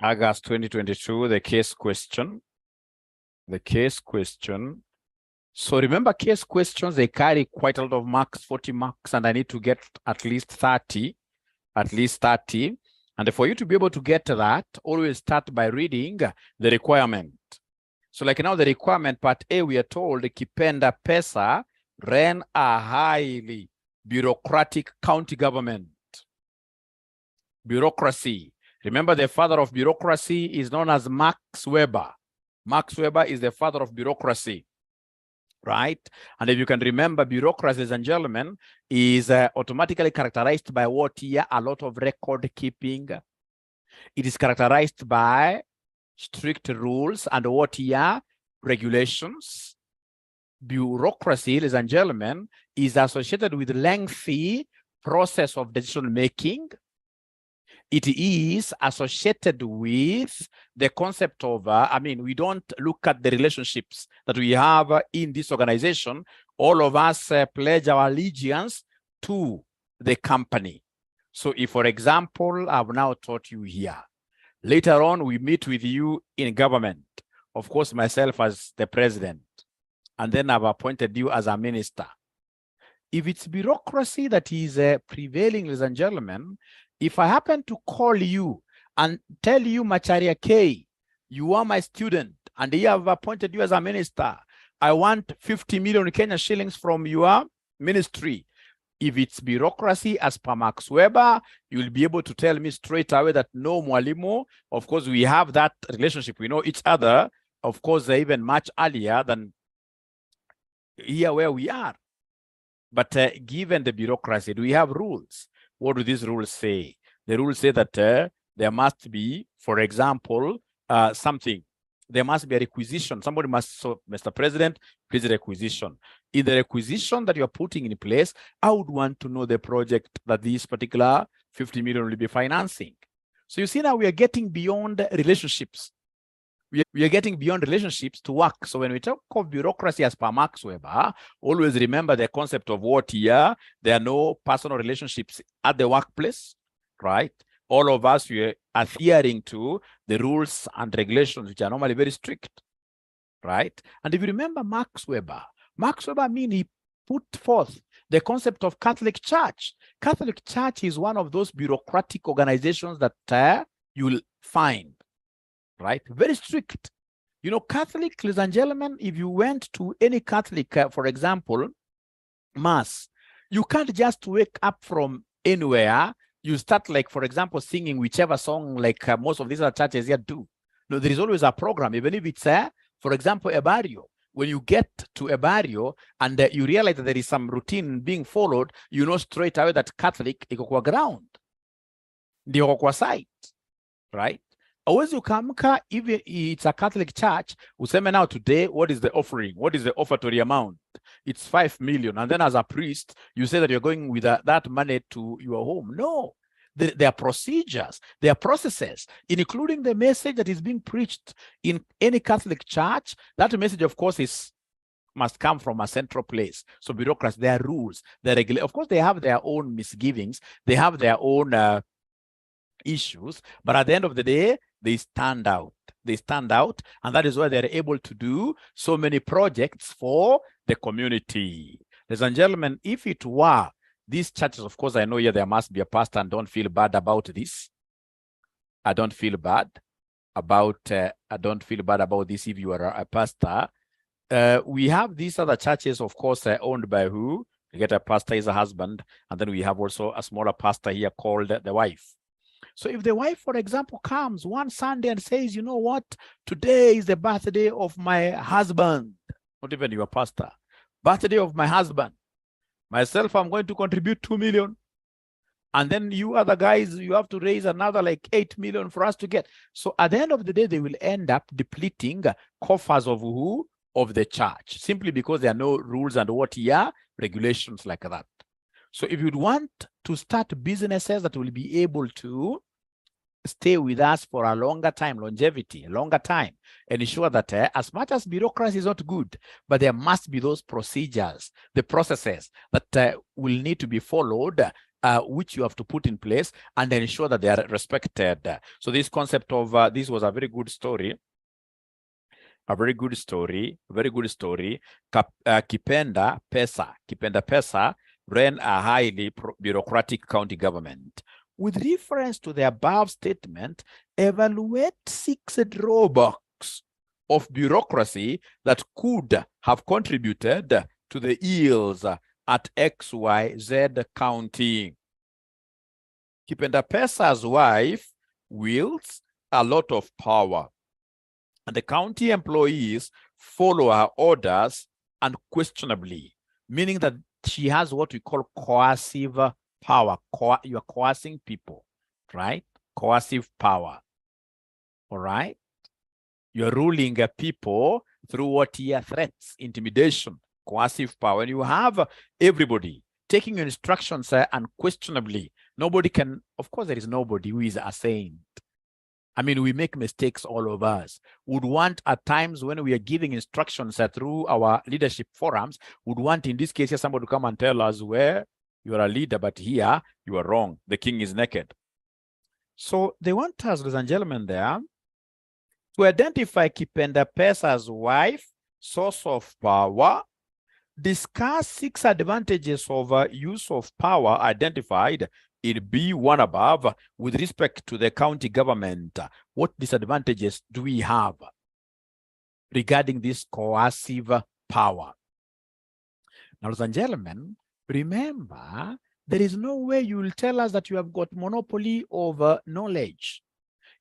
August 2022, the case question. The case question. So remember, case questions, they carry quite a lot of marks, 40 marks, and I need to get at least 30. And for you to be able to get that, always start by reading the requirement. So like now the requirement part A, we are told Kipenda Pesa ran a highly bureaucratic county government. Bureaucracy. Remember, the father of bureaucracy is known as Max Weber. Max Weber is the father of bureaucracy, right? And if you can remember, bureaucracy, ladies and gentlemen, is automatically characterized by what here? A lot of record keeping. It is characterized by strict rules and what here? Regulations. Bureaucracy, ladies and gentlemen, is associated with lengthy process of decision making. It is associated with the concept of, we don't look at the relationships that we have in this organization. All of us pledge our allegiance to the company. So if, for example, I've now taught you here, later on, we meet with you in government, of course, myself as the president, and then I've appointed you as a minister. If it's bureaucracy that is prevailing, ladies and gentlemen, if I happen to call you and tell you, Macharia K, you are my student, and here I've appointed you as a minister, I want 50 million Kenya shillings from your ministry. If it's bureaucracy as per Max Weber, you'll be able to tell me straight away that no, Mwalimu, of course, we have that relationship. We know each other, of course, even much earlier than here where we are. But given the bureaucracy, do we have rules? What do these rules say? The rules say that there must be, for example, something. There must be a requisition. Somebody must, so Mr. President, please requisition. In the requisition that you're putting in place, I would want to know the project that this particular 50 million will be financing. So you see now we are getting beyond relationships. We are getting beyond relationships to work. So when we talk of bureaucracy as per Max Weber, always remember the concept of what here, there are no personal relationships at the workplace, right? All of us, we are adhering to the rules and regulations, which are normally very strict, right? And if you remember Max Weber he put forth the concept of Catholic Church. Catholic Church is one of those bureaucratic organizations that you will find, right? Very strict. You know, Catholic, ladies and gentlemen, if you went to any Catholic, for example, mass, you can't just wake up from anywhere. You start, like, for example, singing whichever song, like most of these other churches here do. No, there is always a program, even if it's, for example, a barrio. When you get to a barrio and you realize that there is some routine being followed, you know straight away that Catholic iko kwa ground, ndio kwa site, right? Always you come, if it's a Catholic church, useme now today, what is the offering? What is the offertory amount? It's 5 million. And then as a priest, you say that you're going with that money to your home. No, there are procedures, there are processes, including the message that is being preached in any Catholic church. That message, of course, must come from a central place. So bureaucrats, there are rules, there are of course, they have their own misgivings, they have their own issues, but at the end of the day, they stand out. They stand out, and that is why they're able to do so many projects for the community. Ladies and gentlemen, if it were these churches, of course, I know here there must be a pastor, and don't feel bad about this. I don't feel bad about this if you are a pastor. We have these other churches, of course, owned by who? You get a pastor is a husband, and then we have also a smaller pastor here called the wife. So if the wife, for example, comes one Sunday and says, you know what, today is the birthday of my husband, not even your pastor, birthday of my husband. Myself, I'm going to contribute 2 million. And then you other guys, you have to raise another like 8 million for us to get. So at the end of the day, they will end up depleting coffers of who? Of the church, simply because there are no rules and what here, regulations like that. So if you'd want to start businesses that will be able to stay with us for a longer time, longevity, a longer time, and ensure that as much as bureaucracy is not good, but there must be those procedures, the processes that will need to be followed which you have to put in place and ensure that they are respected. So this concept of this was a very good story. A very good story. 𝒓𝒒𝒂𝒓𝒕 ran a highly bureaucratic county government. With reference to the above statement, evaluate 6 drawbacks of bureaucracy that could have contributed to the ills at XYZ County. 𝒓𝒒𝒂𝒓𝒕's wife wields a lot of power, and the county employees follow her orders unquestionably, meaning that she has what we call coercive power. You are coercing people, right? Coercive power. All right? You're ruling people through what here? Threats, intimidation, coercive power. And you have everybody taking your instructions unquestionably. Nobody can, of course, there is nobody who is a saint. I mean, we make mistakes, all of us. Would want at times when we are giving instructions through our leadership forums, would want in this case here somebody to come and tell us where you are a leader, but here you are wrong. The king is naked. So they want us, ladies and gentlemen, there to identify 𝒓𝒒𝒂𝒓𝒕's wife, source of power, discuss 6 advantages of use of power identified in B1 above with respect to the county government. What disadvantages do we have regarding this coercive power? Now, ladies and gentlemen, remember, there is no way you will tell us that you have got monopoly over knowledge.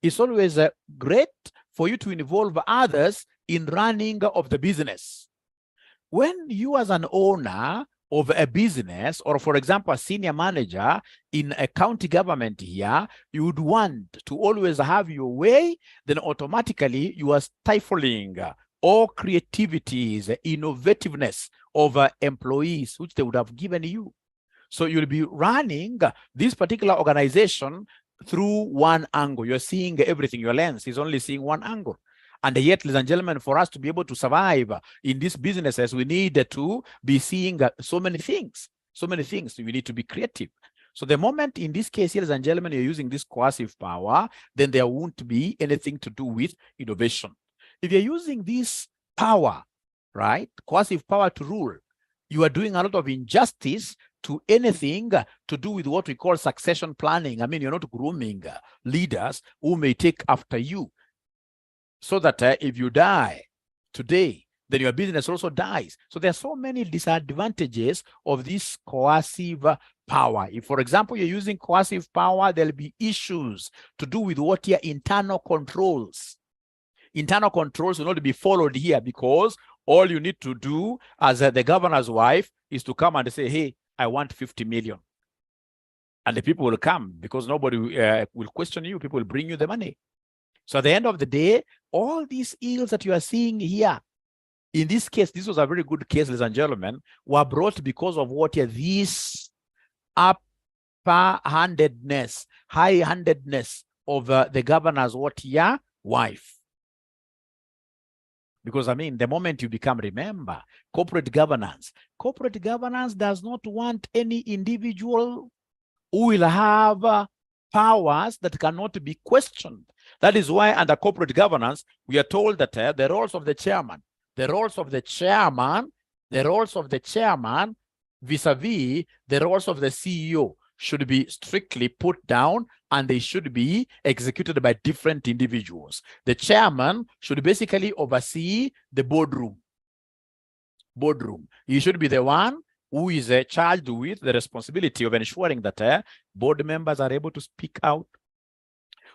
It's always great for you to involve others in running of the business. When you as an owner of a business, or for example, a senior manager in a county government here, you would want to always have your way, then automatically you are stifling all creativities, innovativeness of employees, which they would have given you. So you'll be running this particular organization through one angle. You're seeing everything. Your lens is only seeing one angle. And yet, ladies and gentlemen, for us to be able to survive in these businesses, we need to be seeing so many things. So many things. We need to be creative. So the moment in this case, ladies and gentlemen, you're using this coercive power, then there won't be anything to do with innovation. If you're using this power, right, coercive power to rule, you are doing a lot of injustice to anything to do with what we call succession planning. I mean, you're not grooming leaders who may take after you, so that if you die today, then your business also dies. So there are so many disadvantages of this coercive power. If, for example, you're using coercive power, there'll be issues to do with what your internal controls. Internal controls will not be followed here, because all you need to do as the governor's wife is to come and say, hey, I want 50 million. And the people will come, because nobody will question you. People will bring you the money. So at the end of the day, all these ills that you are seeing here, in this case, this was a very good case, ladies and gentlemen, were brought because of what here, this upper-handedness, high-handedness of the governor's what here, wife. Because, I mean, the moment you become, remember, corporate governance does not want any individual who will have powers that cannot be questioned. That is why under corporate governance, we are told that the roles of the chairman vis-a-vis the roles of the CEO should be strictly put down, and they should be executed by different individuals. The chairman should basically oversee the boardroom. He should be the one who is charged with the responsibility of ensuring that board members are able to speak out.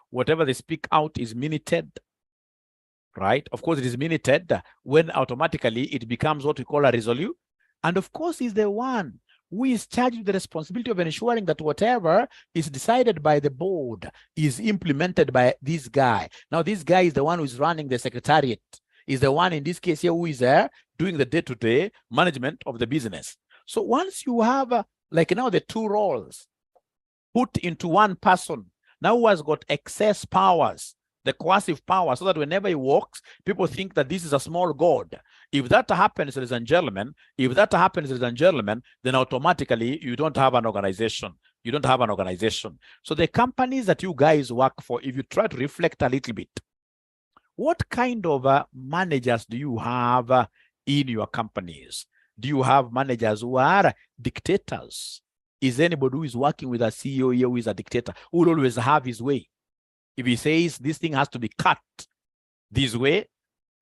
Whatever they speak out is minuted, right? Of course, it is minuted when automatically it becomes what we call a resolution. And of course, he's the one who is charged with the responsibility of ensuring that whatever is decided by the board is implemented by this guy. Now, this guy is the one who is running the secretariat. Is the one in this case here who is doing the day-to-day management of the business. So once you have, like now, the two roles put into one person, now who has got excess powers, the coercive power, so that whenever he walks, people think that this is a small god. If that happens, ladies and gentlemen, then automatically you don't have an organization. You don't have an organization. So the companies that you guys work for, if you try to reflect a little bit, what kind of managers do you have in your companies? Do you have managers who are dictators? Is anybody who is working with a CEO here who is a dictator, who will always have his way? If he says this thing has to be cut this way,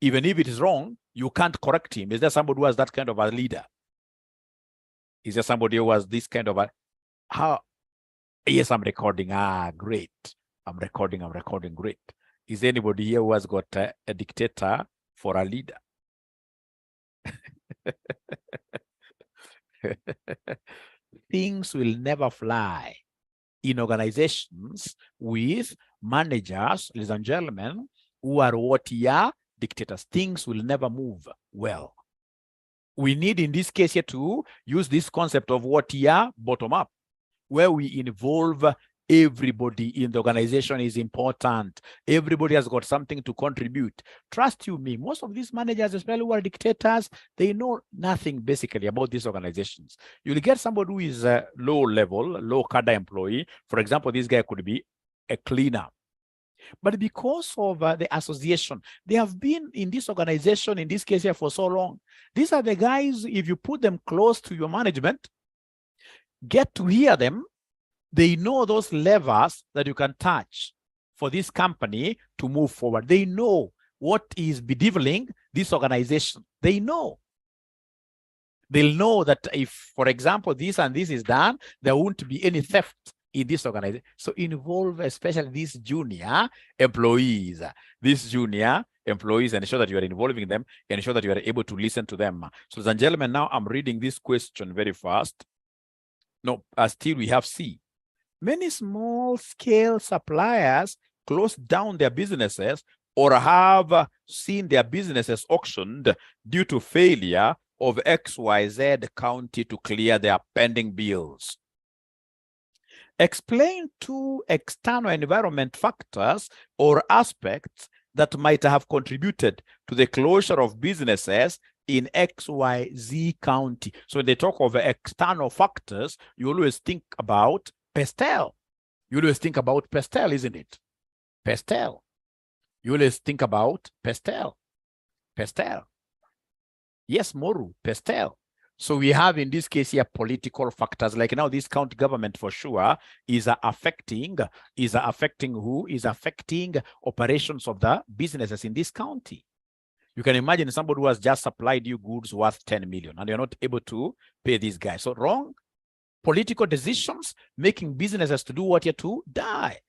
even if it is wrong, you can't correct him. Is there somebody who has that kind of a leader? Is there somebody who has this kind of a, how? Yes, I'm recording. Ah, great. I'm recording, great. Is anybody here who has got a dictator for a leader? Things will never fly in organizations with managers, ladies and gentlemen, who are what are dictators. Things will never move well. We need, in this case here, to use this concept of what are bottom up, where we involve everybody in the organization is important. Everybody has got something to contribute. Trust you me, most of these managers, especially who are dictators, they know nothing basically about these organizations. You'll get somebody who is a low level, low cadre employee. For example, this guy could be a cleaner. But because of the association, they have been in this organization, in this case here, for so long. These are the guys, if you put them close to your management, get to hear them, they know those levers that you can touch for this company to move forward. They know what is bedeviling this organization. They know. They'll know that if, for example, this and this is done, there won't be any theft in this organization. So involve especially these junior employees. And ensure that you are involving them, and ensure that you are able to listen to them. So, ladies and gentlemen, now I'm reading this question very fast. No, still we have C. Many small-scale suppliers close down their businesses or have seen their businesses auctioned due to failure of XYZ county to clear their pending bills. Explain 2 external environment factors or aspects that might have contributed to the closure of businesses in XYZ county. So when they talk of external factors, you always think about pestle. You always think about pestle, isn't it? Pestle. You always think about pestle. Pestle. Yes, Moru, pestle. So we have in this case here political factors. Like now this county government for sure is affecting who? Is affecting operations of the businesses in this county. You can imagine somebody who has just supplied you goods worth 10 million and you're not able to pay these guys. So wrong political decisions making businesses to do what you're to die.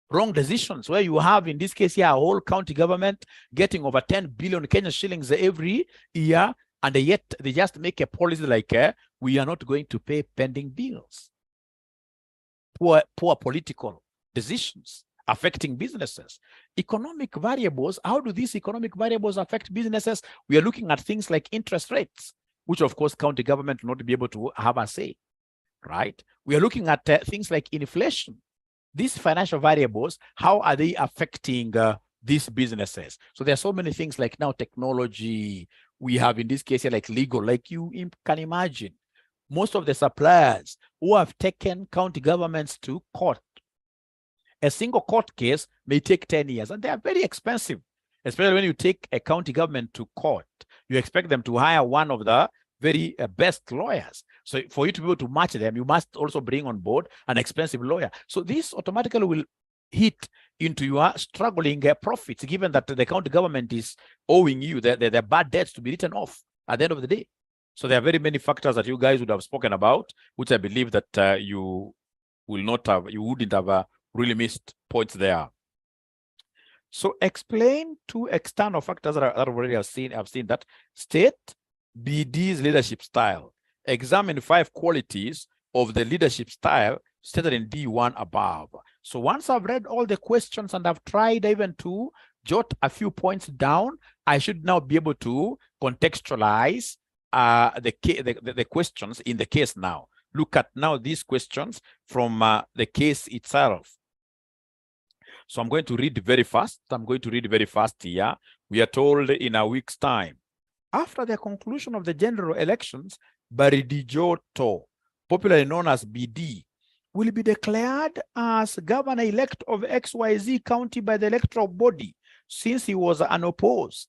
Wrong decisions where you have in this case here a whole county government getting over 10 billion Kenyan shillings every year, and yet they just make a policy like we are not going to pay pending bills. Poor political decisions affecting businesses. Economic variables, how do these economic variables affect businesses? We are looking at things like interest rates, which of course county government will not be able to have a say, right? We are looking at things like inflation. These financial variables, how are they affecting these businesses? So there are so many things like now technology. We have in this case here like legal, like you can imagine. Most of the suppliers who have taken county governments to court. A single court case may take 10 years and they are very expensive, especially when you take a county government to court. You expect them to hire one of the very best lawyers. So for you to be able to match them, you must also bring on board an expensive lawyer. So this automatically will hit into your struggling profits, given that the county government is owing you their bad debts to be written off at the end of the day. So there are very many factors that you guys would have spoken about, which I believe that you wouldn't have really missed points there. So explain 2 external factors that I already have seen. I've seen that. State BD's leadership style. Examine 5 qualities of the leadership style stated in D1 above. So once I've read all the questions and I've tried even to jot a few points down, I should now be able to contextualize the questions in the case now. Look at now these questions from the case itself. So I'm going to read very fast. Here. We are told in a week's time. After the conclusion of the general elections, 𝒕𝒉𝒆𝒏, popularly known as BD, will be declared as governor-elect of XYZ County by the electoral body since he was unopposed.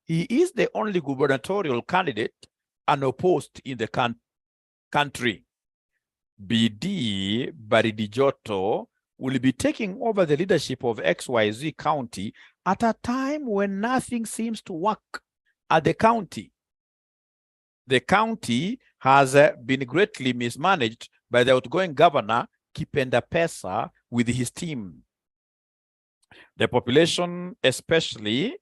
He is the only gubernatorial candidate unopposed in the country. 𝒕𝒉𝒆𝒏 will be taking over the leadership of XYZ County at a time when nothing seems to work at the county. The county has been greatly mismanaged by the outgoing governor, 𝒕𝒉𝒆𝒏, with his team. The population, especially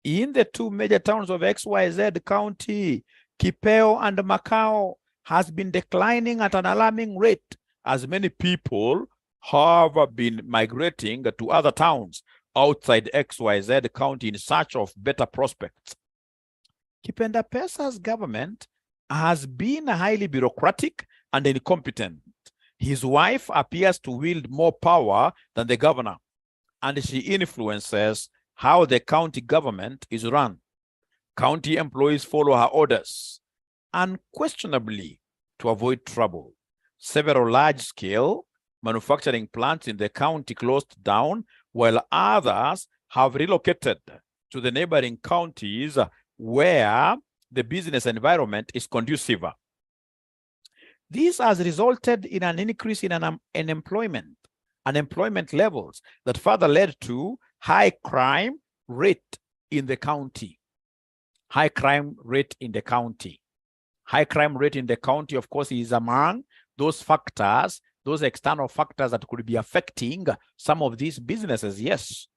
in the two major towns of XYZ County, Kipeo and Macau, has been declining at an alarming rate as many people have been migrating to other towns outside XYZ County in search of better prospects. 𝒕𝒉𝒆𝒏's government has been highly bureaucratic and incompetent. His wife appears to wield more power than the governor, and she influences how the county government is run. County employees follow her orders unquestionably to avoid trouble. Several large-scale manufacturing plants in the county closed down, while others have relocated to the neighboring counties where the business environment is conducive. This has resulted in an increase in unemployment levels that further led to high crime rate in the county. High crime rate in the county. High crime rate in the county, of course, is among those factors, those external factors that could be affecting some of these businesses, yes.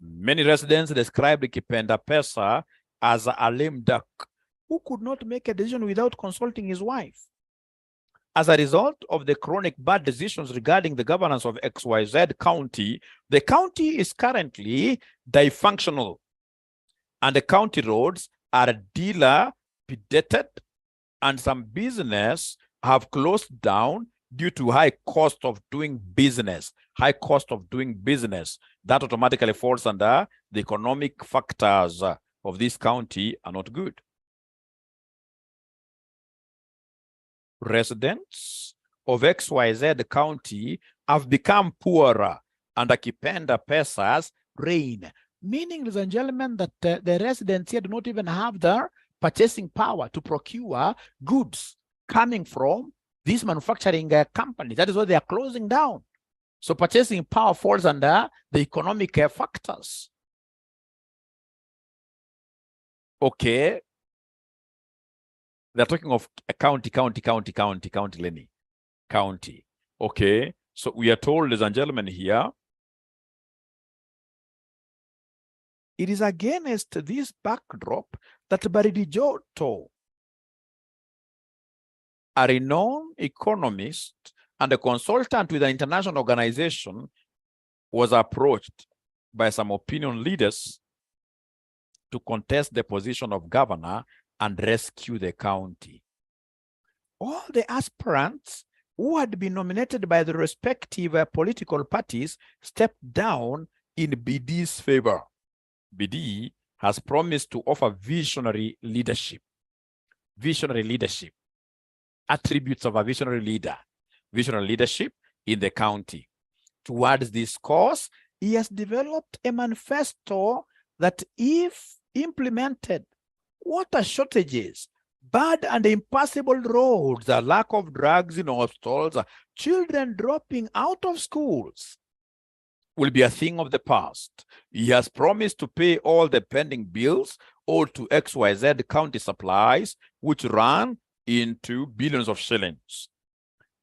Many residents described 𝒕𝒉𝒆𝒏 as a lame duck who could not make a decision without consulting his wife. As a result of the chronic bad decisions regarding the governance of XYZ County, the county is currently dysfunctional, and the county roads are dilapidated, and some business have closed down due to high cost of doing business. High cost of doing business. That automatically falls under the economic factors of this county are not good. Residents of XYZ County have become poorer under 𝒕𝒉𝒆𝒏's reign, meaning, ladies and gentlemen, that the residents here do not even have the purchasing power to procure goods coming from this manufacturing company. That is why they are closing down. So purchasing power falls under the economic factors. Okay. They're talking of a county, Lenny. County. Okay. So we are told, ladies and gentlemen, here, it is against this backdrop that 𝒕𝒉𝒆𝒏, a renowned economist and a consultant with an international organization, was approached by some opinion leaders to contest the position of governor and rescue the county. All the aspirants who had been nominated by the respective political parties stepped down in 𝒕𝒉𝒆𝒏's favor. 𝒕𝒉𝒆𝒏 has promised to offer visionary leadership. Visionary leadership. Attributes of a visionary leader. Visionary leadership in the county. Towards this cause, he has developed a manifesto that, if implemented, water shortages, bad and impassable roads, a lack of drugs in hospitals, children dropping out of schools, will be a thing of the past. He has promised to pay all the pending bills owed to XYZ County supplies, which run into billions of shillings.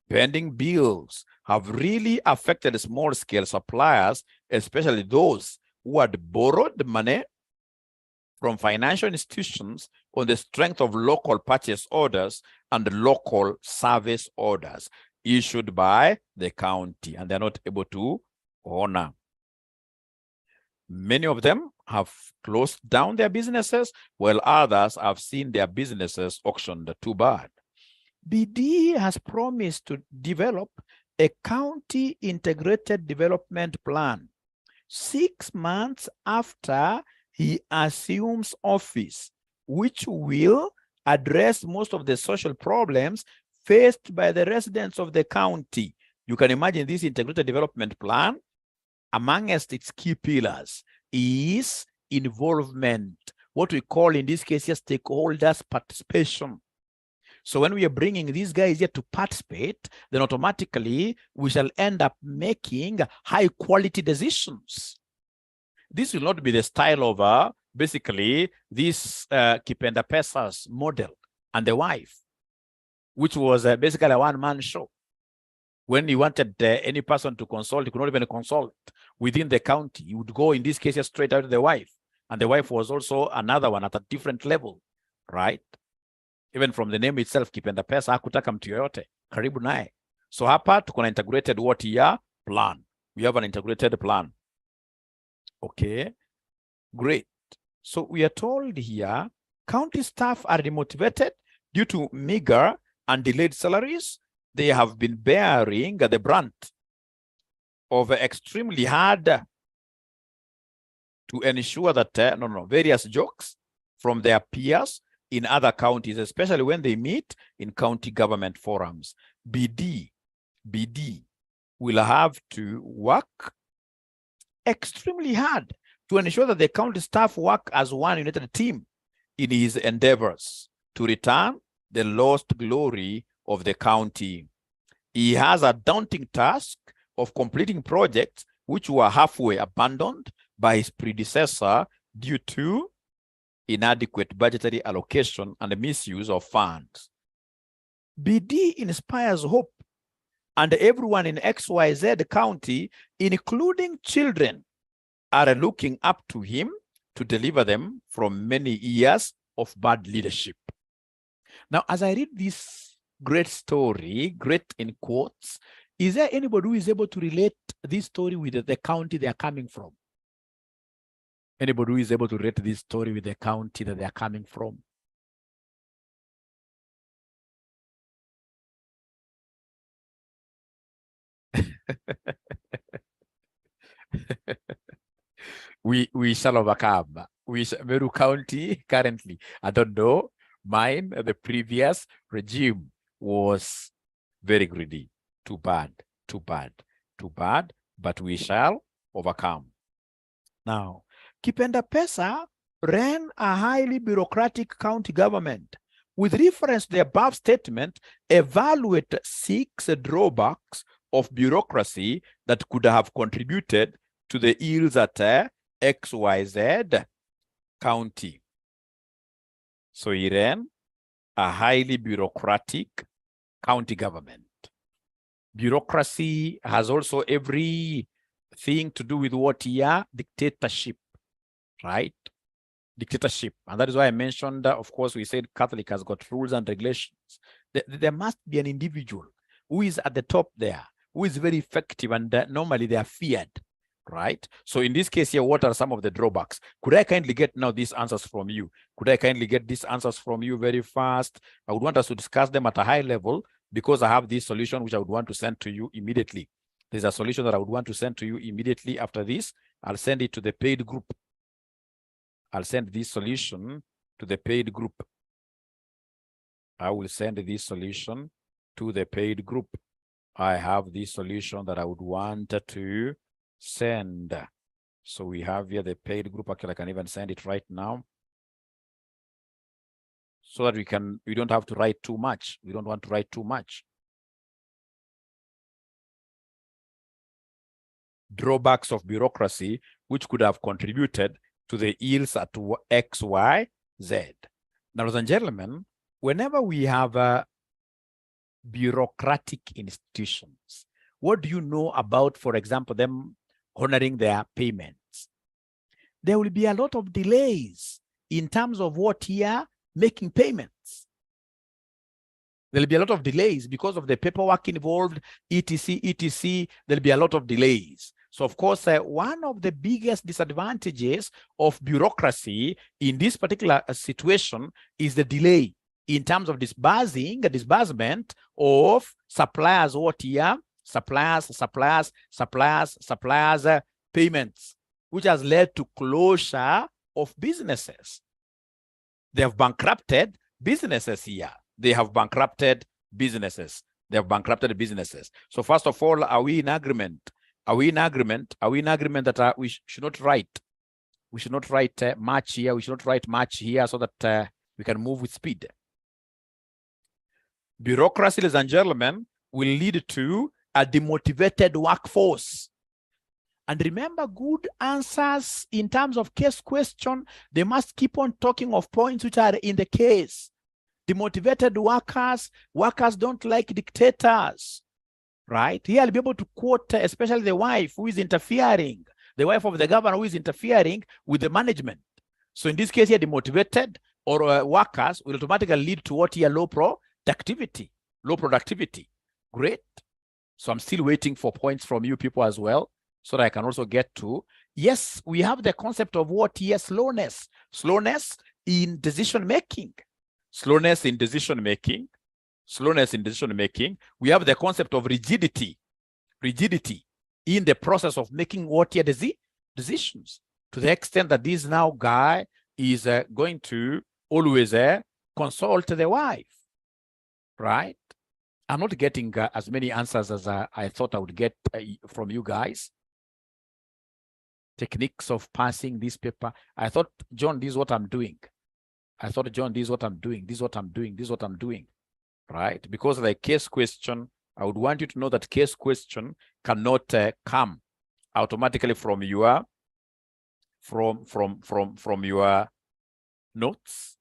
Pending bills have really affected small-scale suppliers, especially those who had borrowed money from financial institutions on the strength of local purchase orders and local service orders issued by the county, and they're not able to honor. Many of them have closed down their businesses, while others have seen their businesses auctioned. Too bad. 𝒕𝒉𝒆𝒏 has promised to develop a county integrated development plan 6 months after he assumes office, which will address most of the social problems faced by the residents of the county. You can imagine this integrated development plan, amongst its key pillars is involvement, what we call in this case stakeholders participation. So when we are bringing these guys here to participate, then automatically we shall end up making high quality decisions. This will not be the style of basically this 𝒕𝒂𝒓𝒕 model and the wife, which was basically a one-man show. When he wanted any person to consult, he could not even consult within the county. He would go, in this case, straight out to the wife. And the wife was also another one at a different level, right? Even from the name itself, 𝒕𝒂𝒓𝒕 hakutaka mtu yoyote, karibu naye. So hapa tuko na integrated what year plan. We have an integrated plan. Okay, great. So we are told here, county staff are demotivated due to meager and delayed salaries. They have been bearing the brunt of extremely hard to ensure that various jokes from their peers in other counties, especially when they meet in county government forums. BD will have to work extremely hard to ensure that the county staff work as one united team in his endeavors to return the lost glory of the county. He has a daunting task of completing projects which were halfway abandoned by his predecessor due to inadequate budgetary allocation and the misuse of funds. BD inspires hope, and everyone in XYZ county, including children, are looking up to him to deliver them from many years of bad leadership. Now, as I read this great story, great in quotes, is there anybody who is able to relate this story with the county they are coming from? Anybody who is able to relate this story with the county that they are coming from? we shall overcome. Meru County currently, I don't know, mine, the previous regime was very greedy. Too bad, but we shall overcome. Now, 𝒕𝒂𝒓𝒕 ran a highly bureaucratic county government. With reference to the above statement, evaluate 6 drawbacks of bureaucracy that could have contributed to the ills at XYZ county. So he ran a highly bureaucratic county government. Bureaucracy has also everything to do with what here? Dictatorship, right? Dictatorship. And that is why I mentioned, of course, we said Catholic has got rules and regulations. There must be an individual who is at the top there, who is very effective, and normally they are feared, right? So in this case here, what are some of the drawbacks? Could I kindly get now these answers from you? Could I kindly get these answers from you very fast? I would want us to discuss them at a high level because I have this solution which I would want to send to you immediately. There's a solution that I would want to send to you immediately after this. I'll send it to the paid group. I'll send this solution to the paid group. I will send this solution to the paid group. I have this solution that I would want to send. So we have here the paid group. Actually, I can even send it right now, so that we don't have to write too much. We don't want to write too much. Drawbacks of bureaucracy which could have contributed to the ills at XYZ. Now, ladies and gentlemen, whenever we have bureaucratic institutions, what do you know about, for example, them honoring their payments? There will be a lot of delays in terms of what here making payments. There'll be a lot of delays because of the paperwork involved, etc. There'll be a lot of delays. So, of course, one of the biggest disadvantages of bureaucracy in this particular situation is the delay in terms of disbursement of suppliers, what here? Suppliers, payments, which has led to closure of businesses. They have bankrupted businesses here. They have bankrupted businesses. They have bankrupted businesses. So first of all, are we in agreement? Are we in agreement? Are we in agreement that we should not write? We should not write much here. We should not write much here so that we can move with speed. Bureaucracy, ladies and gentlemen, will lead to a demotivated workforce. And remember, good answers in terms of case question, they must keep on talking of points which are in the case. Demotivated workers don't like dictators, right? Here I'll be able to quote especially the wife who is interfering, the wife of the governor who is interfering with the management. So in this case here, demotivated or workers will automatically lead to what here? Low productivity. Great. So I'm still waiting for points from you people as well, so that I can also get to, yes, we have the concept of what here? Slowness in decision making. Slowness in decision making. We have the concept of rigidity in the process of making what here? Decisions, to the extent that this now guy is going to always consult the wife, right? I'm not getting as many answers as I thought I would get from you guys. Techniques of passing this paper. I thought, John, this is what I'm doing. This is what I'm doing, right? Because like case question, I would want you to know that case question cannot come automatically from your from your notes.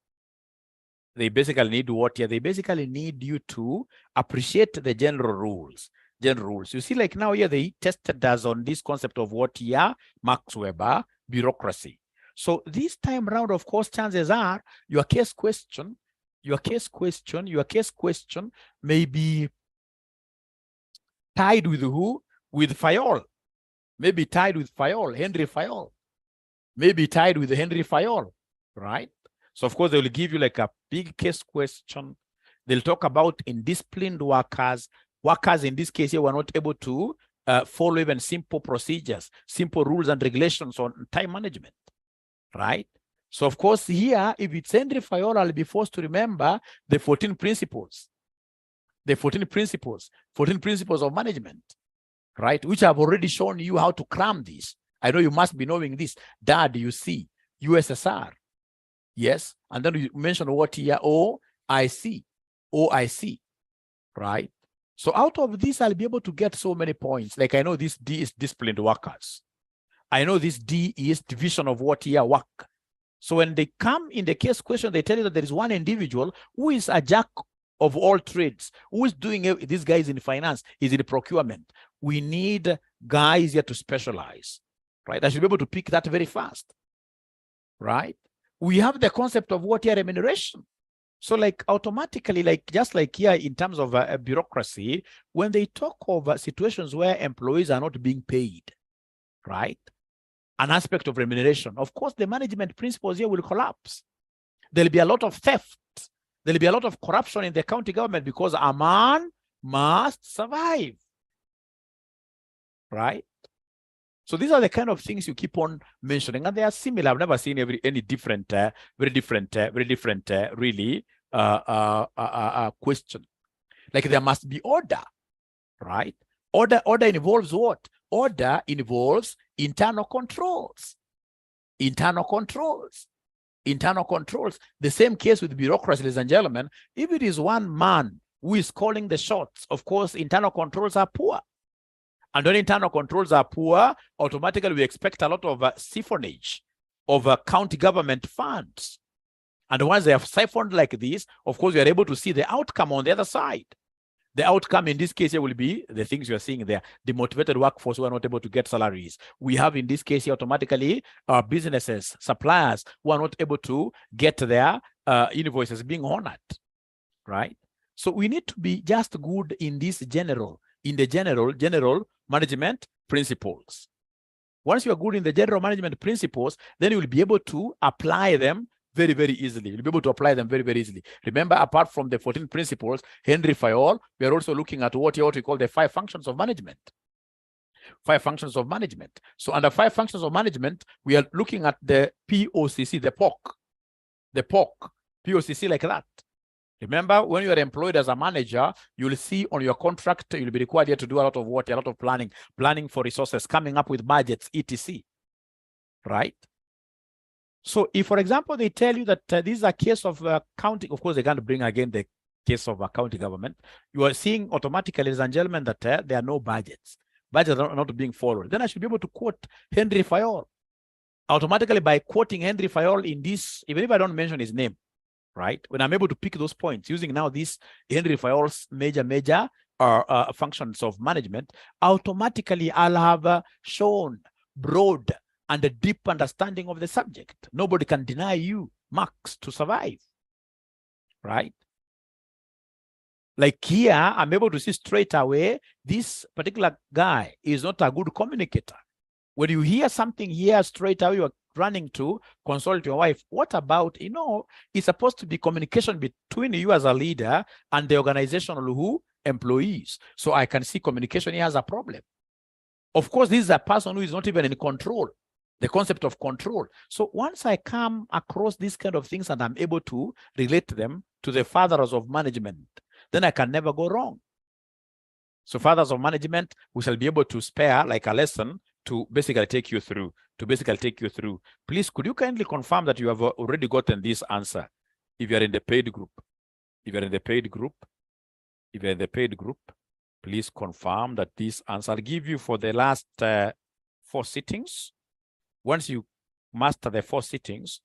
They basically need what here? They basically need you to appreciate the general rules. You see, like now here they tested us on this concept of what here? Max-Weber bureaucracy. So this time around, of course, chances are your case question may be tied with who? With Fayol. Maybe tied with Fayol, Henry Fayol. Maybe tied with Henry Fayol, right? So of course, they will give you like a big case question. They'll talk about indisciplined workers. Workers in this case here were not able to follow even simple procedures, simple rules and regulations on time management, right? So of course here, if it's Henry Fayol, I'll be forced to remember the 14 principles. The 14 principles of management, right? Which I've already shown you how to cram this. I know you must be knowing this. Dad, you see, USSR. Yes, and then you mention what here? OIC, right? So out of this, I'll be able to get so many points. Like I know this D is disciplined workers. I know this D is division of what here? Work. So when they come in the case question, they tell you that there is one individual who is a jack of all trades, who is doing it. This guy is in finance, is in procurement. We need guys here to specialize, right? I should be able to pick that very fast, right? We have the concept of what here? Remuneration. So like automatically, like just like here in terms of bureaucracy, when they talk of situations where employees are not being paid, right? An aspect of remuneration, of course, the management principles here will collapse. There'll be a lot of theft. There'll be a lot of corruption in the county government because a man must survive, right? So these are the kind of things you keep on mentioning, and they are similar. I've never seen any different, very different, really question. Like there must be order, right? Order involves what? Order involves internal controls. The same case with bureaucracy, ladies and gentlemen. If it is one man who is calling the shots, of course, internal controls are poor. And when internal controls are poor, automatically we expect a lot of siphonage of county government funds. And once they have siphoned like this, of course, we are able to see the outcome on the other side. The outcome in this case here will be the things you are seeing there. The motivated workforce who are not able to get salaries. We have in this case here automatically businesses, suppliers who are not able to get their invoices being honored, right? So we need to be just good in this general management principles. Once you are good in the general management principles, then you will be able to apply them very, very easily. You'll be able to apply them very, very easily. Remember, apart from the 14 principles, Henry Fayol, we are also looking at what we call the 5 functions of management. 5 functions of management. So under 5 functions of management, we are looking at the POCC, the POC, POCC like that. Remember, when you are employed as a manager, you'll see on your contract, you'll be required here to do a lot of what? A lot of planning for resources, coming up with budgets, etc. Right? So if, for example, they tell you that this is a case of county, of course, they can't bring again the case of a county government. You are seeing automatically, ladies and gentlemen, that there are no budgets. Budgets are not being followed. Then I should be able to quote Henry Fayol. Automatically, by quoting Henry Fayol in this, even if I don't mention his name, right? When I'm able to pick those points using now this Henry Fayol's major functions of management, automatically I'll have shown broad and a deep understanding of the subject. Nobody can deny you marks to survive, right? Like here, I'm able to see straight away, this particular guy is not a good communicator. When you hear something here, straight away you're running to consult your wife. What about, it's supposed to be communication between you as a leader and the organizational employees. So I can see communication here as a problem. Of course, this is a person who is not even in control. The concept of control. So once I come across these kind of things and I'm able to relate them to the fathers of management, then I can never go wrong. So fathers of management, we shall be able to spare like a lesson to basically take you through, Please, could you kindly confirm that you have already gotten this answer? If you're in the paid group, please confirm that this answer. I'll give you for the last 4 sittings. Once you master the 4 sittings,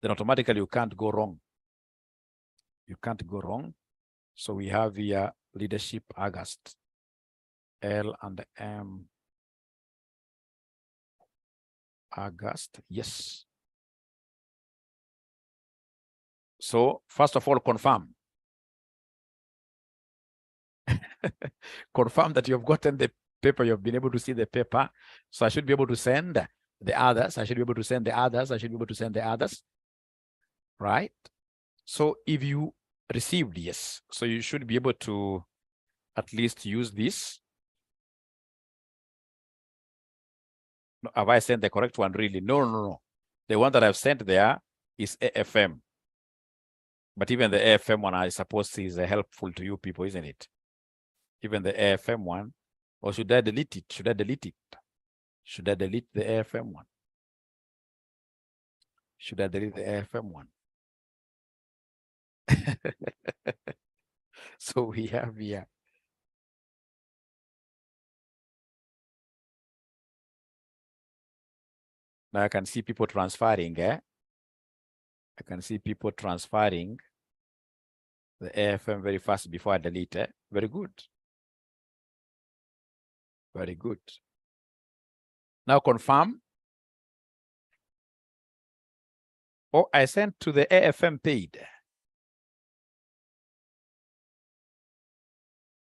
then automatically you can't go wrong. So we have here leadership August, L and M. August, yes. So first of all, confirm. Confirm that you've gotten the paper, you've been able to see the paper. So I should be able to send the others. Right? So if you received yes, so you should be able to at least use this. Have I sent the correct one really? No. The one that I've sent there is AFM. But even the AFM one, I suppose, is helpful to you people, isn't it? Even the AFM one. Or should I delete it? Should I delete the AFM one? Should I delete the AFM one? So we have here. Now I can see people transferring, I can see people transferring the AFM very fast before I delete it. Very good. Now confirm. Oh, I sent to the AFM paid.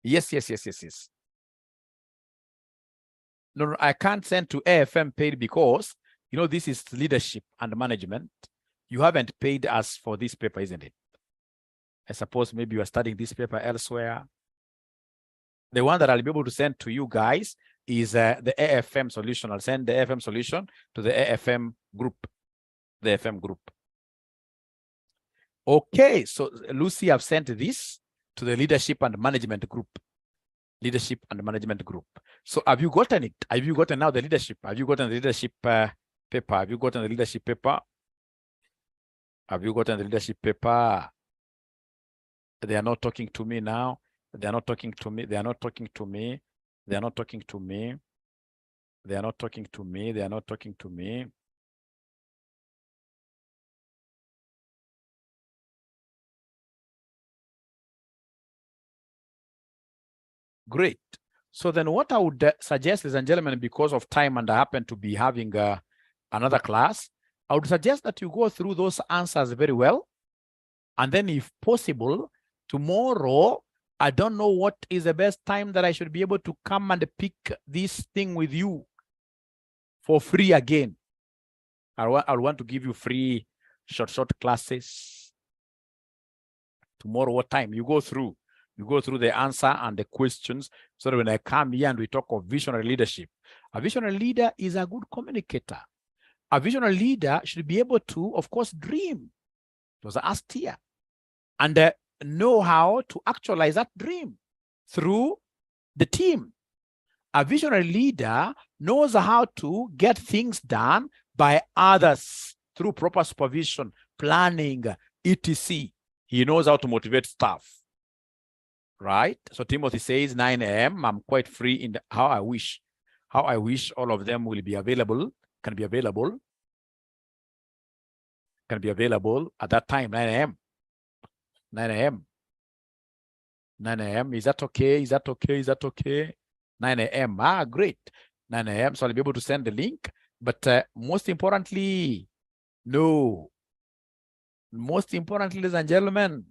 Yes. No, I can't send to AFM paid because, this is leadership and management. You haven't paid us for this paper, isn't it? I suppose maybe you are studying this paper elsewhere. The one that I'll be able to send to you guys is the AFM solution. I'll send the AFM solution to the AFM group. Okay, so Lucy, I've sent this to the leadership and management group. So have you gotten it? Have you gotten now the leadership? Have you gotten the leadership paper? Have you gotten the leadership paper? They are not talking to me now. They are not talking to me. Great. So then what I would suggest, ladies and gentlemen, because of time and I happen to be having another class, I would suggest that you go through those answers very well. And then if possible, tomorrow, I don't know what is the best time that I should be able to come and pick this thing with you for free again. I want to give you free short classes. Tomorrow, what time? You go through the answer and the questions, so that when I come here and we talk of visionary leadership, a visionary leader is a good communicator. A visionary leader should be able to, of course, dream. It was asked here. And know how to actualize that dream through the team. A visionary leader knows how to get things done by others through proper supervision, planning, etc. He knows how to motivate staff, right? So Timothy says 9 a.m. I'm quite free in how I wish all of them will be available, can be available at that time, 9 a.m. 9 a.m. 9 a.m. Is that okay? Is that okay? Is that okay? 9 a.m. Ah, great. 9 a.m. So I'll be able to send the link. But most importantly, no. Most importantly, ladies and gentlemen,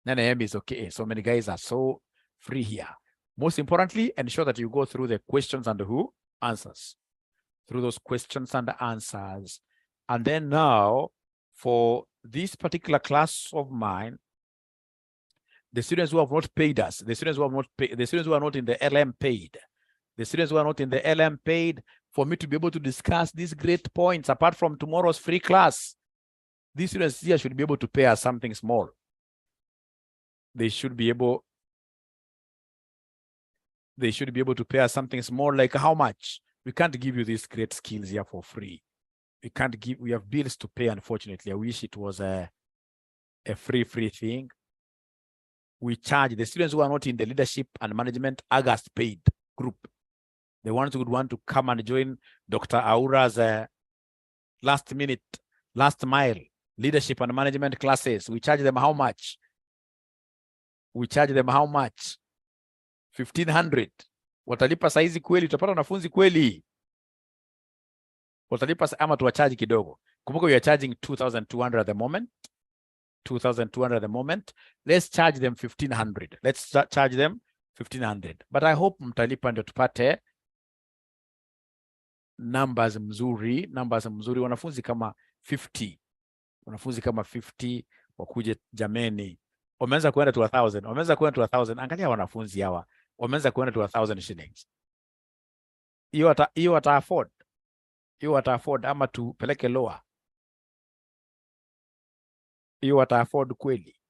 9 a.m. is okay. So many guys are so free here. Most importantly, ensure that you go through the questions and the answers. Through those questions and the answers. And then now, for this particular class of mine, the students who have not paid us, the students who have not paid, the students who are not in the LM paid, the students who are not in the LM paid, for me to be able to discuss these great points apart from tomorrow's free class, these students here should be able to pay us something small. They should be able to pay us something small, like how much? We can't give you these great skills here for free. We have bills to pay, unfortunately. I wish it was a free thing. We charge the students who are not in the leadership and management August paid group. The ones who would want to come and join Dr. Aura's last mile leadership and management classes. We charge them how much? We charge them how much? 1,500. Watalipa saizi kweli, utapata wanafunzi kweli. Watalipa ama tuwacharge kidogo. Kumbuka we are charging 2,200 at the moment. 2,200 at the moment. Let's charge them 1,500. Let's charge them 1,500. But I hope mtalipa ndio tupate numbers mzuri. Wanafunzi kama 50. Wanafunzi kama 50 wakuje jameni. Wameanza kuenda to 1,000. Wameanza kuenda to 1,000. Angalia wanafunzi hawa. Wameanza kuenda to 1,000 shillings. Hiyo wata afford. Hiyo wata afford ama tupeleke lower. Hiyo wata afford kweli.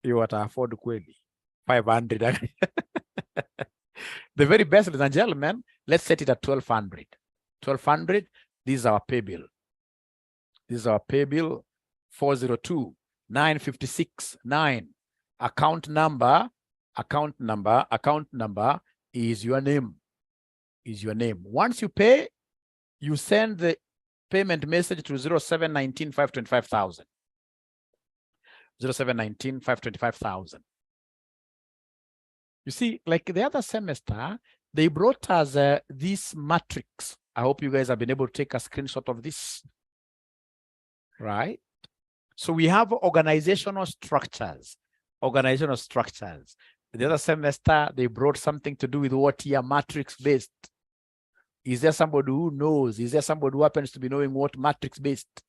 Hiyo wata afford kweli. 500. The very best, ladies and gentlemen, let's set it at 1,200. 1,200, this is our pay bill. This is our pay bill, 402-956-9. Account number is your name. Once you pay, you send the payment message to 0719-525,000. 0719-525,000. You see, like the other semester, they brought us this matrix. I hope you guys have been able to take a screenshot of this. Right? So we have organizational structures. The other semester, they brought something to do with what here, matrix-based. Is there somebody who knows? Is there somebody who happens to be knowing what matrix-based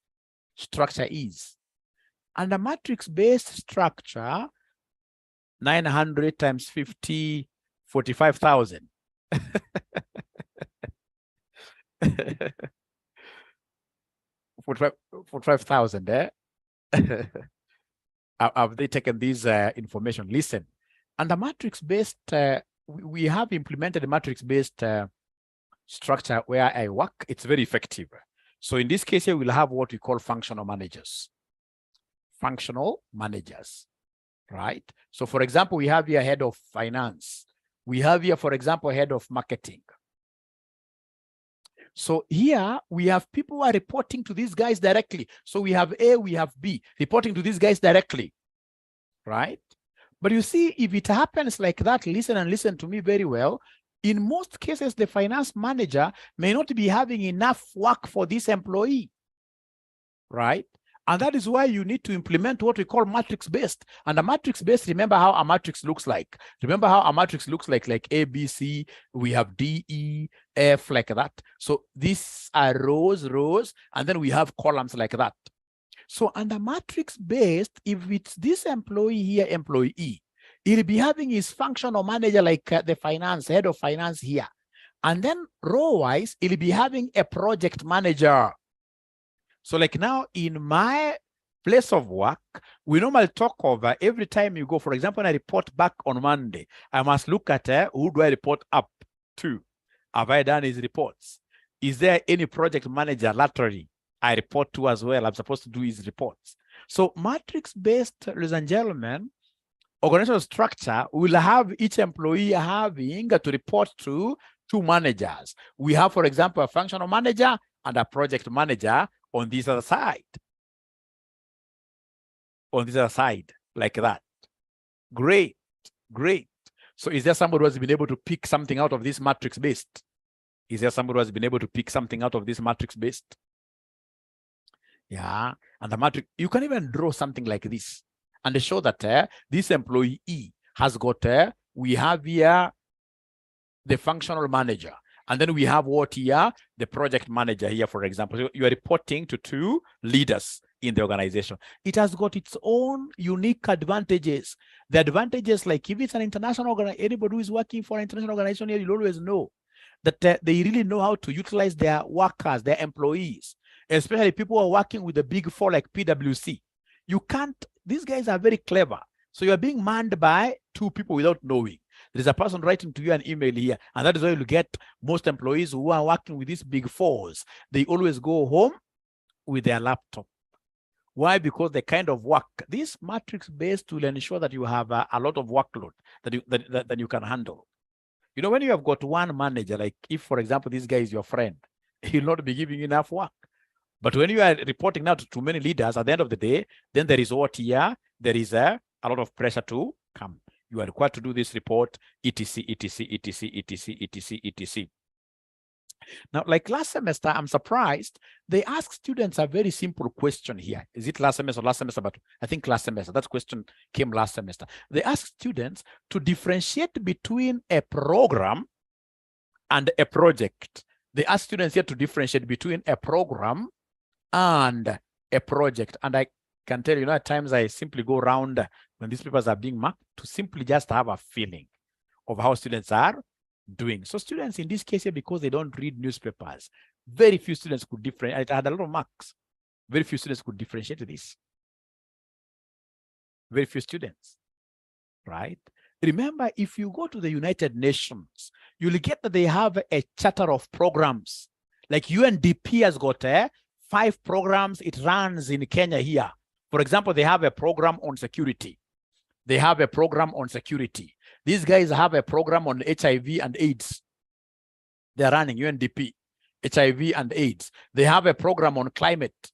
structure is? And a matrix-based structure, 900 times 50, 45,000. 45,000, eh? Have they taken this information? Listen, and the matrix-based, we have implemented a matrix-based structure where I work. It's very effective. So in this case here, we'll have what we call functional managers. Functional managers, right? So for example, we have here head of finance. We have here, for example, head of marketing. So here we have people who are reporting to these guys directly. So we have A, we have B, reporting to these guys directly, right? But you see, if it happens like that, listen to me very well. In most cases, the finance manager may not be having enough work for this employee, right? And that is why you need to implement what we call matrix-based. And a matrix-based, remember how a matrix looks like. Remember how a matrix looks like A, B, C, we have D, E, F, like that. So these are rows, and then we have columns like that. So under matrix-based, if it's this employee here, employee, he'll be having his functional manager like the finance, head of finance here. And then row-wise, he'll be having a project manager. So like now in my place of work, we normally talk of every time you go. For example, when I report back on Monday, I must look at who do I report up to? Have I done his reports? Is there any project manager laterally I report to as well? I'm supposed to do his reports. So matrix-based, ladies and gentlemen, organizational structure will have each employee having to report to two managers. We have, for example, a functional manager and a project manager on this other side. On this other side, like that. Great, great. So is there somebody who has been able to pick something out of this matrix-based? Is there somebody who has been able to pick something out of this matrix-based? Yeah, and the matrix, you can even draw something like this and show that this employee has got, we have here the functional manager, and then we have what here, the project manager here, for example. So you are reporting to two leaders in the organization. It has got its own unique advantages. The advantages, like if it's an international organization, anybody who is working for an international organization here, you'll always know that they really know how to utilize their workers, their employees, especially people who are working with the big four like PwC. You can't, these guys are very clever. So you're being manned by two people without knowing. There's a person writing to you an email here, and that is why you'll get most employees who are working with these big fours. They always go home with their laptop. Why? Because the kind of work, this matrix-based will ensure that you have a lot of workload that you can handle. You know, when you have got one manager, like if, for example, this guy is your friend, he'll not be giving you enough work. But when you are reporting now to too many leaders, at the end of the day, then there is what here, there is a lot of pressure to come. You are required to do this report, etc., etc., etc., etc., etc., etc. Now, like last semester, I'm surprised they asked students a very simple question here. Is it last semester or last semester? But I think last semester. That question came last semester. They asked students to differentiate between a program and a project. They asked students here to differentiate between a program and a project. And I can tell you, at times I simply go around when these papers are being marked to simply just have a feeling of how students are doing. So students in this case here, because they don't read newspapers, very few students could differentiate. I had a lot of marks. Very few students could differentiate this. Very few students, right? Remember, if you go to the United Nations, you'll get that they have a charter of programs. Like UNDP has got 5 programs it runs in Kenya here. For example, they have a program on security. They have a program on security. These guys have a program on HIV and AIDS. They're running UNDP, HIV and AIDS. They have a program on climate,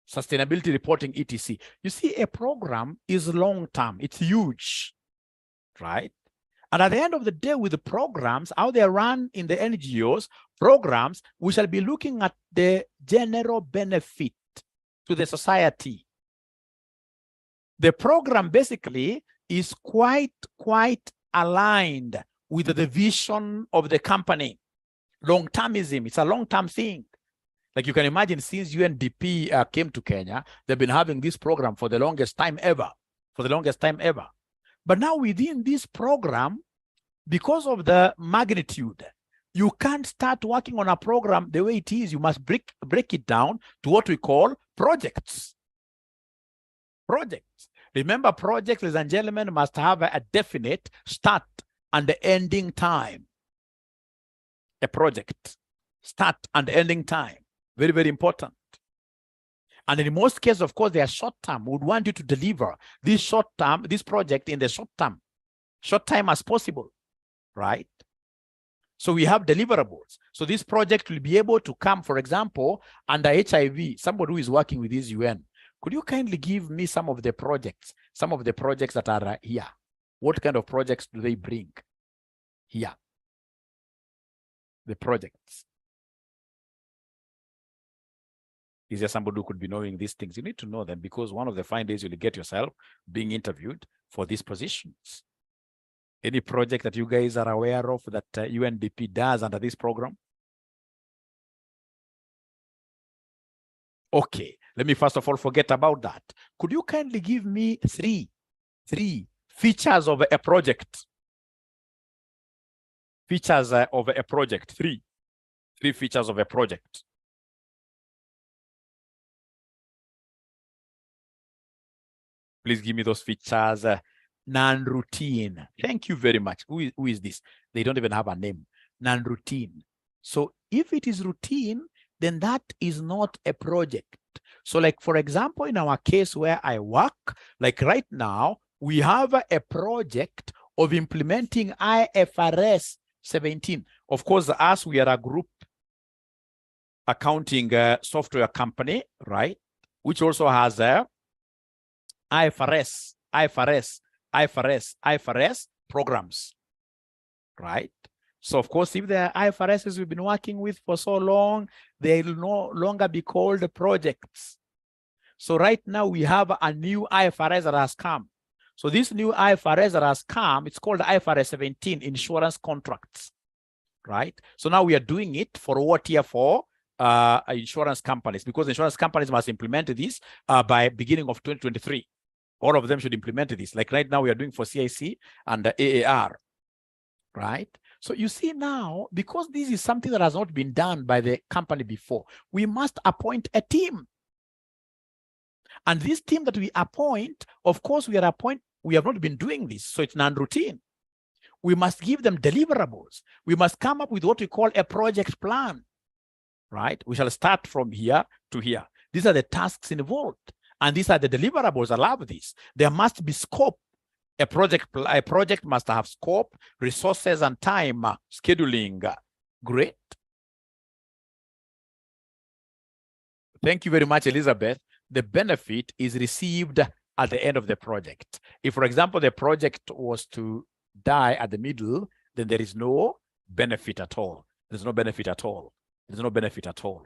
sustainability reporting, etc. You see, a program is long-term. It's huge, right? And at the end of the day, with the programs, how they run in the NGOs, programs, we shall be looking at the general benefit to the society. The program basically is quite aligned with the vision of the company. Long-termism, it's a long-term thing. Like you can imagine, since UNDP came to Kenya, they've been having this program for the longest time ever, But now within this program, because of the magnitude, you can't start working on a program the way it is. You must break it down to what we call projects. Projects. Remember, projects, ladies and gentlemen, must have a definite start and ending time. A project, start and ending time. Very, very important. And in most cases, of course, they are short term. We would want you to deliver this project in the short time as possible, right? So we have deliverables. So this project will be able to come, for example, under HIV, somebody who is working with this UN. Could you kindly give me some of the projects that are here? What kind of projects do they bring here? The projects. Is there somebody who could be knowing these things? You need to know them, because one of the fine days you'll get yourself being interviewed for these positions. Any project that you guys are aware of that UNDP does under this program? Okay, let me first of all forget about that. Could you kindly give me three features of a project? Features of a project. Three features of a project. Please give me those features. Non-routine. Thank you very much. Who is this? They don't even have a name. Non-routine. So if it is routine, then that is not a project. So like, for example, in our case where I work, like right now, we have a project of implementing IFRS 17. Of course, as we are a group accounting software company, right? Which also has a IFRS programs, right? So of course, if the IFRSs we've been working with for so long, they will no longer be called projects. So right now we have a new IFRS that has come. So this new IFRS that has come, it's called IFRS 17, insurance contracts, right? So now we are doing it for what year? For insurance companies, because insurance companies must implement this by beginning of 2023. All of them should implement this. Like right now we are doing for CIC and AAR, right? So you see now, because this is something that has not been done by the company before, we must appoint a team. And this team that we appoint, of course, we have not been doing this, so it's non-routine. We must give them deliverables. We must come up with what we call a project plan, right? We shall start from here to here. These are the tasks involved, and these are the deliverables. I love this. There must be scope. A project must have scope, resources, and time scheduling. Great. Thank you very much, Elizabeth. The benefit is received at the end of the project. If, for example, the project was to die at the middle, then there is no benefit at all. There's no benefit at all. There's no benefit at all.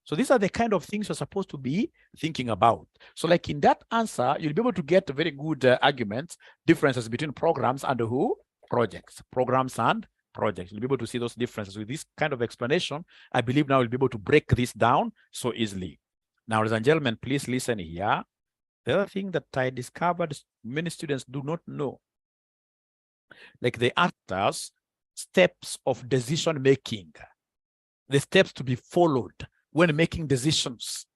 So these are the kind of things you're supposed to be thinking about. So like in that answer, you'll be able to get very good arguments, differences between programs and who? Projects. Programs and projects. You'll be able to see those differences. With this kind of explanation, I believe now you'll be able to break this down so easily. Now, ladies and gentlemen, please listen here. The other thing that I discovered many students do not know, like the actors' steps of decision making, the steps to be followed when making decisions,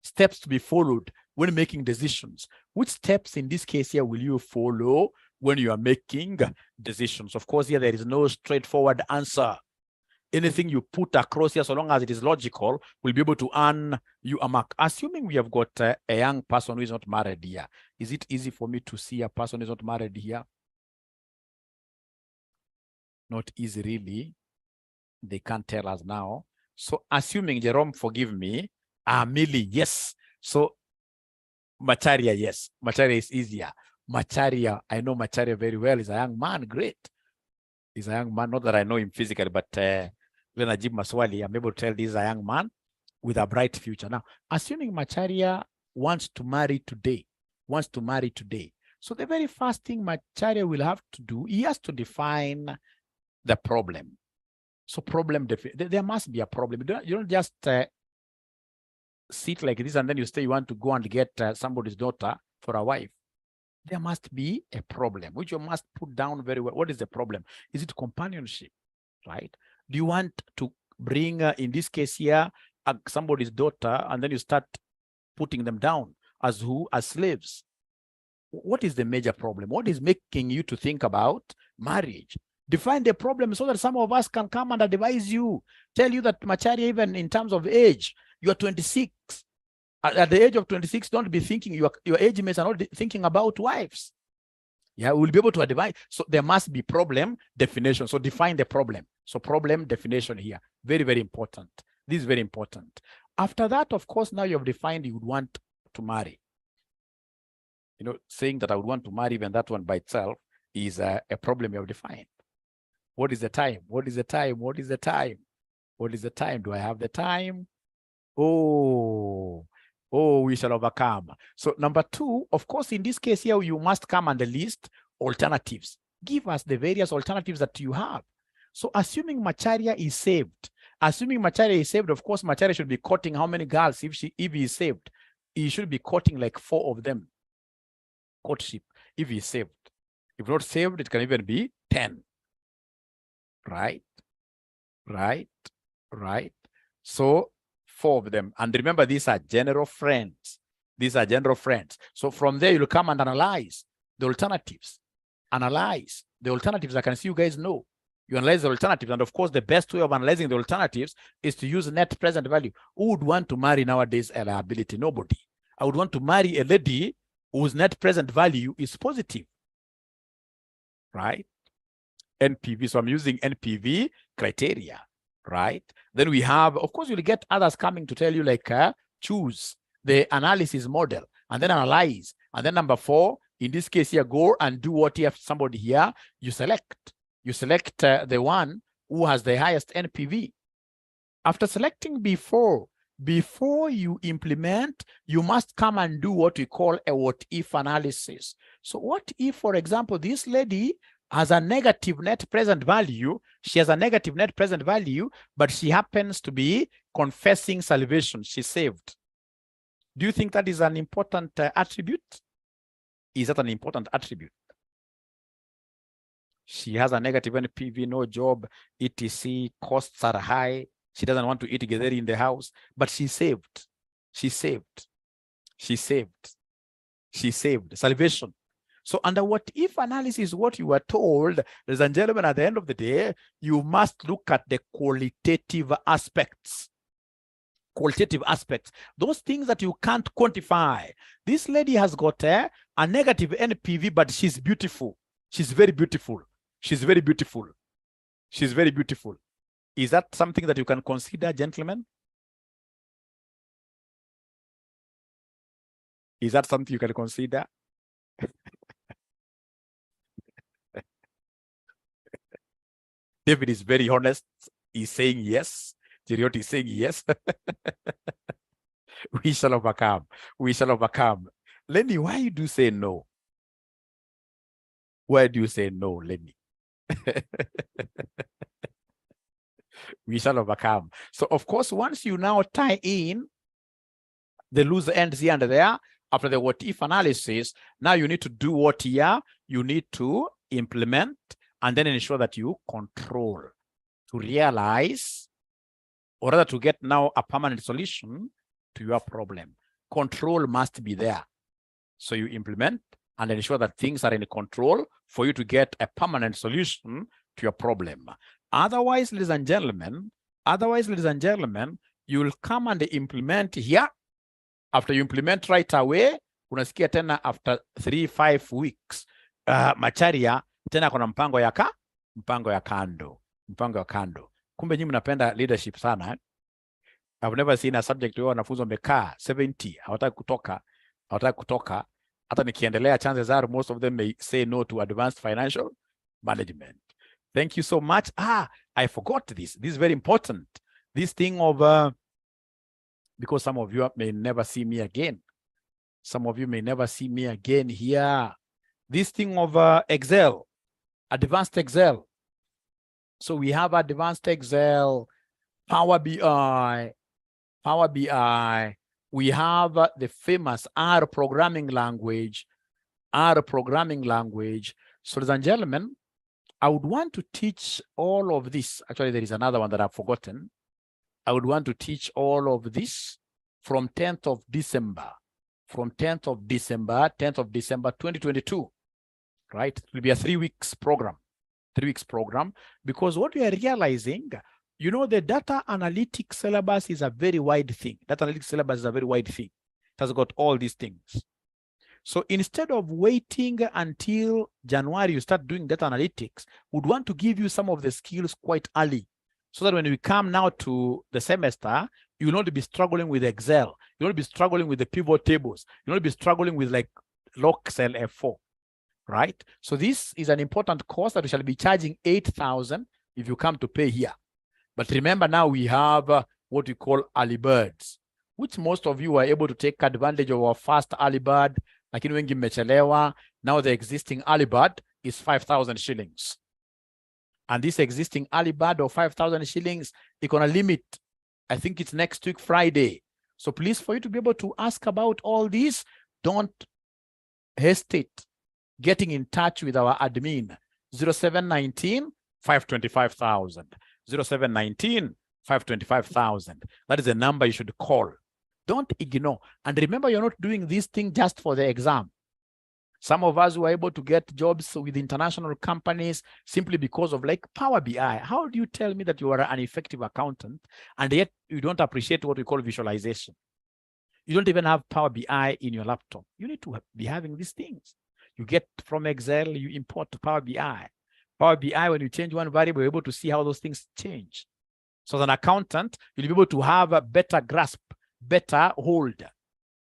steps to be followed when making decisions. Which steps in this case here will you follow when you are making decisions? Of course, here there is no straightforward answer. Anything you put across here, so long as it is logical, will be able to earn you a mark. Assuming we have got a young person who is not married here, is it easy for me to see a person who is not married here? Not easy, really. They can't tell us now. So assuming, Jerome, forgive me, Millie, yes. So Macharia, yes. Macharia is easier. Macharia, I know Macharia very well. He's a young man, great. He's a young man, not that I know him physically, but when I give Maswali, I'm able to tell this is a young man with a bright future. Now, assuming Macharia wants to marry today, so the very first thing Macharia will have to do, he has to define the problem. So problem, there must be a problem. You don't just sit like this and then you say you want to go and get somebody's daughter for a wife. There must be a problem, which you must put down very well. What is the problem? Is it companionship, right? Do you want to bring, in this case here, somebody's daughter, and then you start putting them down as who? As slaves. What is the major problem? What is making you to think about marriage? Define the problem so that some of us can come and advise you, tell you that Macharia, even in terms of age, you are 26. At the age of 26, don't be thinking, your age mates are not thinking about wives. Yeah, we'll be able to advise. So there must be problem definition. So define the problem. So problem definition here. Very, very important. This is very important. After that, of course, now you have defined you would want to marry. You know, saying that I would want to marry, even that one by itself is a problem you have defined. What is the time? What is the time? What is the time? What is the time? Do I have the time? Oh, we shall overcome. So number two, of course, in this case here, you must come and list alternatives. Give us the various alternatives that you have. So assuming Macharia is saved, of course, Macharia should be courting how many girls if he is saved? He should be courting like 4 of them. Courtship, if he is saved. If not saved, it can even be 10. Right? So 4 of them. And remember, these are general friends. These are general friends. So from there, you'll come and analyze the alternatives. Analyze the alternatives. I can see you guys know. You analyze the alternatives. And of course, the best way of analyzing the alternatives is to use net present value. Who would want to marry nowadays a liability? Nobody. I would want to marry a lady whose net present value is positive, right? NPV. So I'm using NPV criteria, right? Then we have, of course, you'll get others coming to tell you like choose the analysis model and then analyze. And then number 4, in this case here, go and do what you have somebody here, you select. You select the one who has the highest NPV. After selecting before you implement, you must come and do what we call a what if analysis. So what if, for example, this lady has a negative net present value, she has a negative net present value, but she happens to be confessing salvation, she's saved. Do you think that is an important attribute? Is that an important attribute? She has a negative NPV, no job, etc. Costs are high. She doesn't want to eat 𝒕𝒂𝒓𝒕 in the house, but she saved. She saved. She saved. She saved. Salvation. So under what if analysis, what you were told, ladies and gentlemen, at the end of the day, you must look at the qualitative aspects. Qualitative aspects. Those things that you can't quantify. This lady has got a negative NPV, but she's beautiful. She's very beautiful. She's very beautiful. She's very beautiful. Is that something that you can consider, gentlemen? Is that something you can consider? David is very honest. He's saying yes. 𝒕𝒂𝒕 is saying yes. We shall overcome. We shall overcome. Lenny, why do you say no? Why do you say no, Lenny? We shall overcome. So, of course, once you now tie in the loose ends here and there, after the what if analysis, now you need to do what here? You need to implement and then ensure that you control to realize, or rather to get now a permanent solution to your problem. Control must be there. So you implement and ensure that things are in control for you to get a permanent solution to your problem. Otherwise, ladies and gentlemen, you will come and implement here. After you implement right away, unasikia tena after 3-5 weeks, Macharia tena kuna mpango ya kando. Kumbe nyinyi mnapenda leadership sana. I've never seen a subject where wanafunzi wamekaa 70, hawataki kutoka. Hata nikiendelea, chances are most of them may say no to advanced financial management. Thank you so much. I forgot this. This is very important. This thing of, because some of you may never see me again. Some of you may never see me again here. This thing of Excel, advanced Excel. So we have advanced Excel, Power BI. We have the famous R programming language. So, ladies and gentlemen, I would want to teach all of this. Actually, there is another one that I've forgotten. I would want to teach all of this from 10th of December. From 10th of December 2022. Right? It will be a 3 weeks program. 3 weeks program. Because what we are realizing, you know, the data analytics syllabus is a very wide thing. Data analytics syllabus is a very wide thing. It has got all these things. So instead of waiting until January, you start doing data analytics, we'd want to give you some of the skills quite early. So that when we come now to the semester, you will not be struggling with Excel. You will not be struggling with the pivot tables. You will not be struggling with like Excel F4, right? So this is an important course that we shall be charging 8,000 if you come to pay here. But remember, now we have what we call early birds, which most of you are able to take advantage of our first early bird. Like in wengi mmechelewa, now the existing early bird is 5,000 shillings. And this existing early bird of 5,000 shillings, it's going to limit. I think it's next week, Friday. So please, for you to be able to ask about all this, don't hesitate getting in touch with our admin, 0719 525,000. 0719 525,000. That is the number you should call. Don't ignore. And remember, you're not doing this thing just for the exam. Some of us were able to get jobs with international companies simply because of like Power BI. How do you tell me that you are an effective accountant and yet you don't appreciate what we call visualization? You don't even have Power BI in your laptop. You need to be having these things. You get from Excel, you import to Power BI. Power BI, when you change one variable, you're able to see how those things change. So as an accountant, you'll be able to have a better grasp, better hold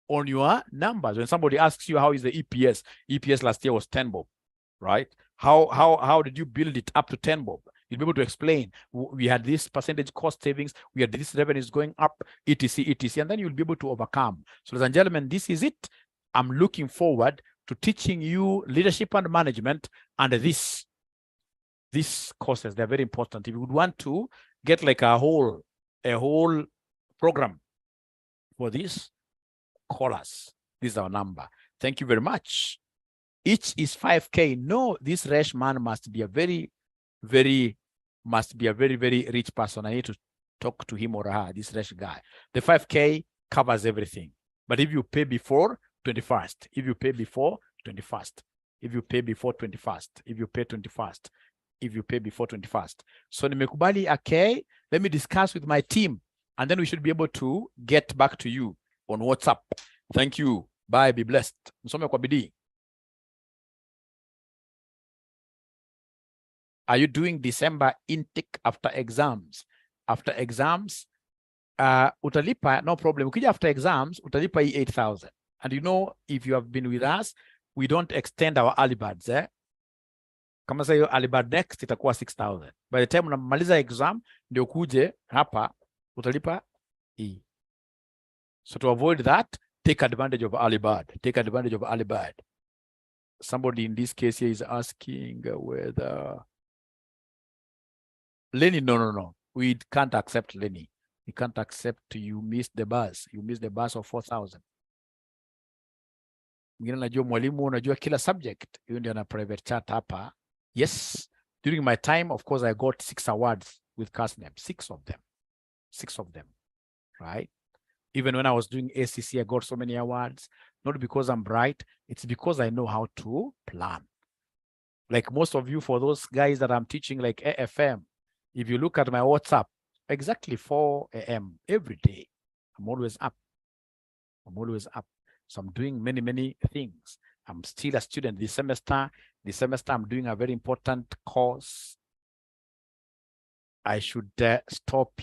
on your numbers. When somebody asks you how is the EPS, EPS last year was 10 bob, right? How did you build it up to 10 bob? You'll be able to explain. We had this percentage cost savings, we had this revenues going up, etc, etc, and then you'll be able to overcome. So ladies and gentlemen, this is it. I'm looking forward to teaching you leadership and management, and these courses, they're very important. If you would want to get like a whole program for this, call us. This is our number. Thank you very much. Each is 5K. No, this rich man must be a very, very rich person. I need to talk to him or her, this rich guy. The 5K covers everything. But if you pay before 21st, if you pay before 21st, if you pay before 21st, if you pay 21st, if you pay before 21st. So nimekubali, okay, let me discuss with my team, and then we should be able to get back to you on WhatsApp. Thank you. Bye. Be blessed. Msome kwa bidii. Are you doing December intake after exams? After exams, utalipa, no problem. Ukija after exams, utalipa 8,000. And you know, if you have been with us, we don't extend our early birds. Kama sasa hiyo early bird next itakuwa 6,000. By the time unamaliza exam, ndio kuje hapa, utalipa hii. So to avoid that, take advantage of early bird. Take advantage of early bird. Somebody in this case here is asking whether Lenny, no. We can't accept Lenny. We can't accept you missed the bus. You missed the bus of 4,000. Mwingine najua mwalimu unajua kila subject. Hiyo ndio na private chat hapa. Yes, during my time, of course, I got 6 awards with CASNEP. 6 of them. 6 of them, right? Even when I was doing ACC, I got so many awards. Not because I'm bright. It's because I know how to plan. Like most of you, for those guys that I'm teaching, like AFM, if you look at my WhatsApp, exactly 4 a.m. every day, I'm always up. I'm always up. So I'm doing many things. I'm still a student this semester. This semester, I'm doing a very important course. I should stop